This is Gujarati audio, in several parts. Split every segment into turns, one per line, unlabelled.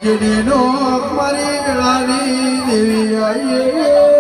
જેનો મારી રાણી દેવી આઈએ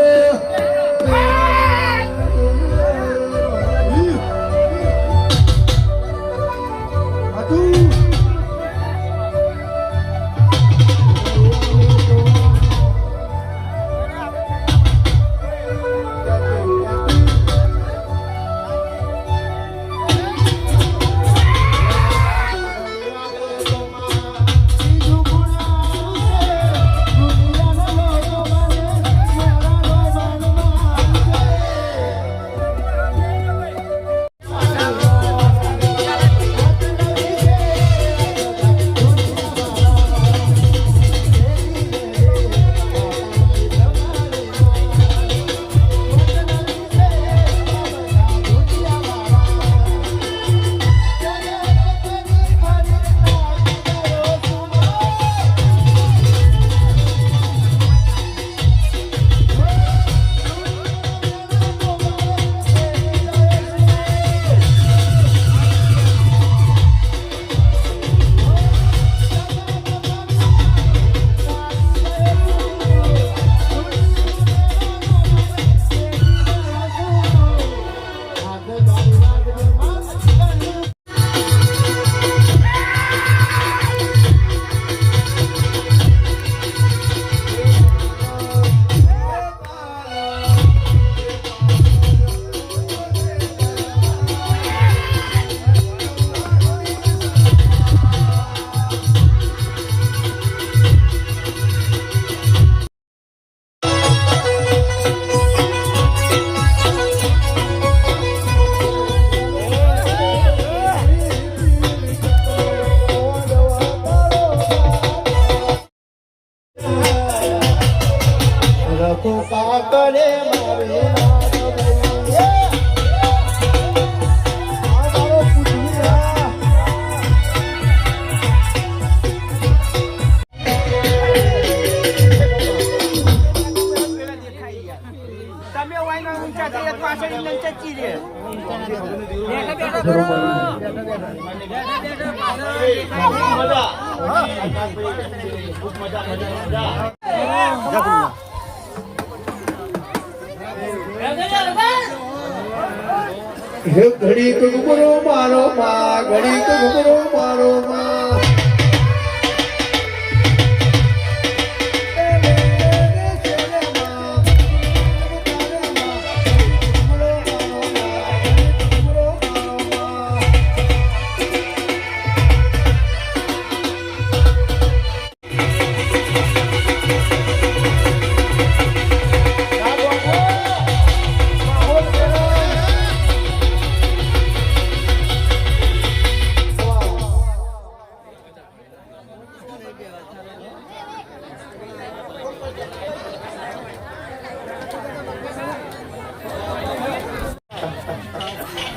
ઘડી ઘુમરો મારો માં ઘડી ઘુમરો મારો માં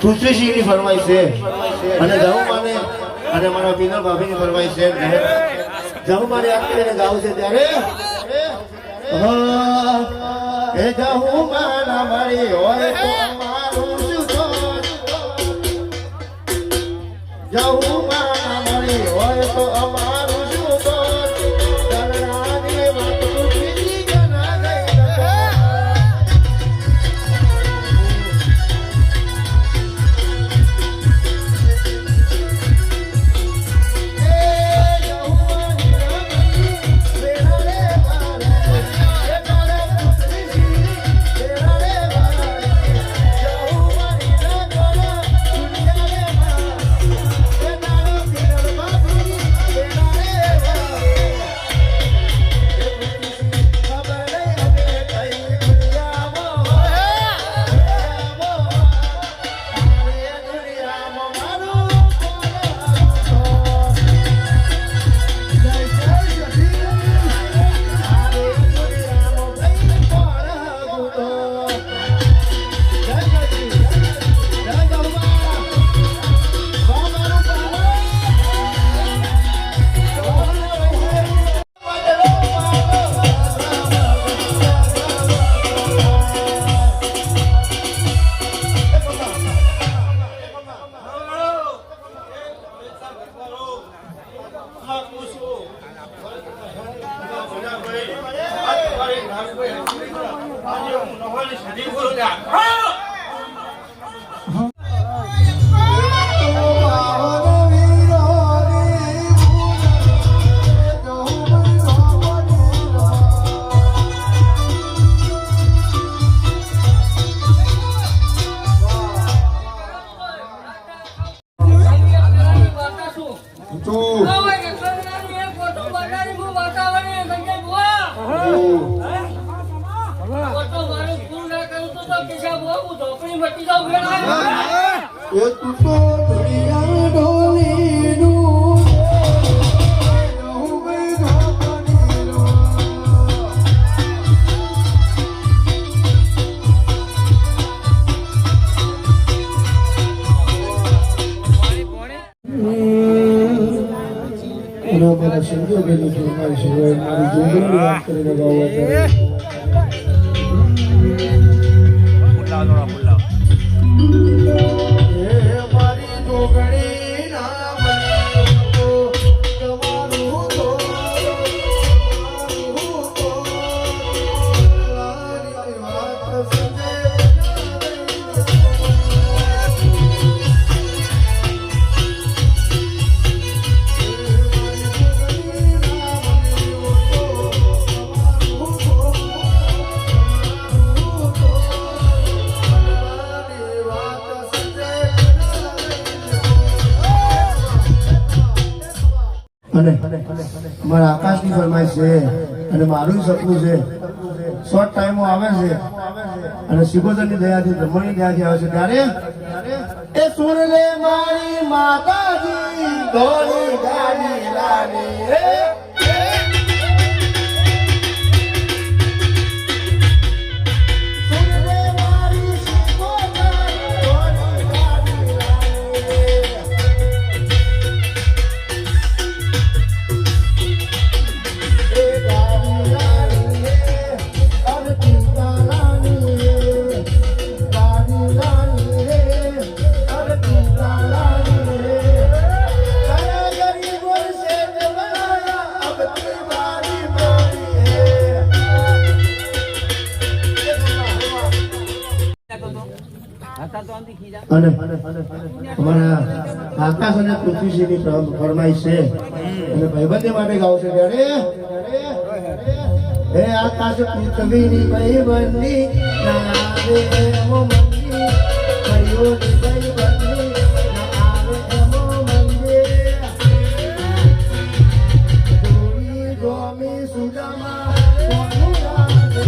તુલસીની ફરમાઈ છે અને જાઉં માને અને મારા પીનલ ભાભીની ફરમાઈ છે જાઉં મારે આખીને ગાવું છે ત્યારે એ જાઉં માના મારી હોય તો અમારું શું જાઉં માના મારી હોય તો અમારું શું
મટી જાવ વેળા
એ તું તો દુનિયા ડોલીનું રહું ભાઈ ધોકડીનો. અને અમારા સંજોગોની ફરમાઈશ હોય મારી જોગણીની વાત કરીને ગાવા ત્યારે એ મારી જોગણી ના બને તો તમારું તો લારી વાત સંજે અને મારા આકાશની ફરમાઈશ છે અને મારું સપનું છે શોર્ટ ટાઈમો આવે છે અને શિકોતરની દયાથી બ્રહ્મની દયાથી આવે છે ત્યારે એ સુન લે મારી માતાજી ધોળી ગાડી લાડી સુન લે મારી શિકોતર ધોળી ગાડી લાડી અને અમારા આકાશ અને પૃથ્વીશ્રીની ફરમાઈશ છે અને ભાઈબંધી માટે ગાવ છે ત્યારે હે આકાશ પૃથ્વીની ભાઈબંધી ના આવે એમો મંદી ભાઈઓની ભાઈબંધી ના આવે એમો મંદી જોડી ગોમી સુદામા કોનું લાગે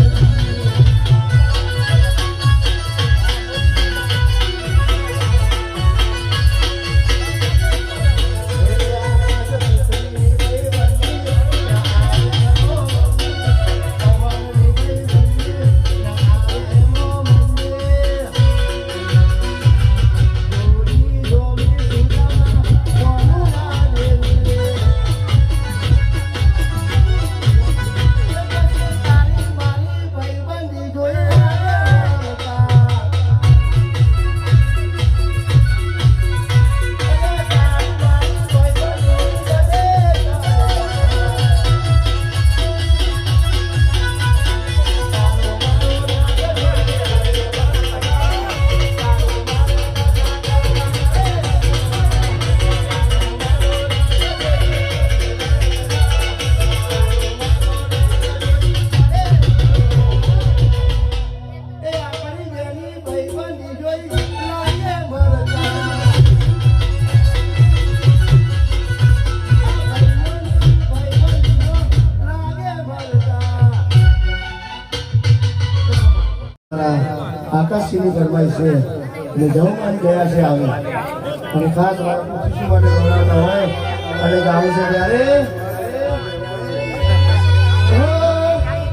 આકાશની ફરમાઈશ છે અને જવમાની દયા છે આવે અને ખાસ ખુશી માટે ગવડાવતા હોય અને ગાવું છે ત્યારે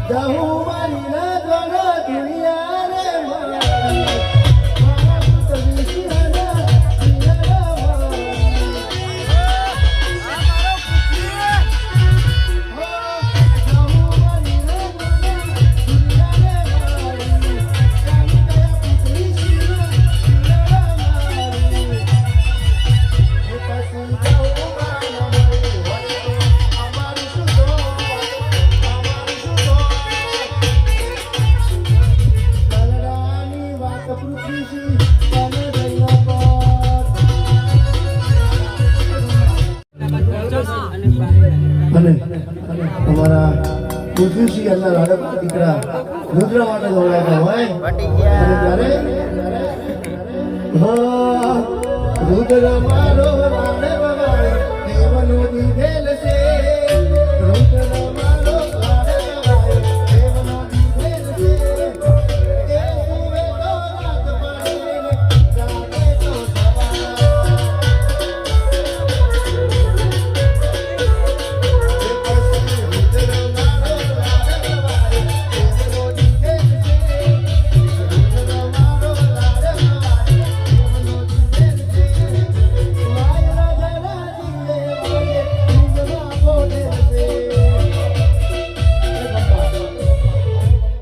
જહુમાની ના દ્વારા દુનિયા રે મારી મારા પુત્રી સિંહના અને અમારા પૃથ્વીશ્રી એમના રાડકના દીકરા રુદ્ર માટે ગવડાવતા હોય અને ત્યારે રુદ્ર મારો રાડે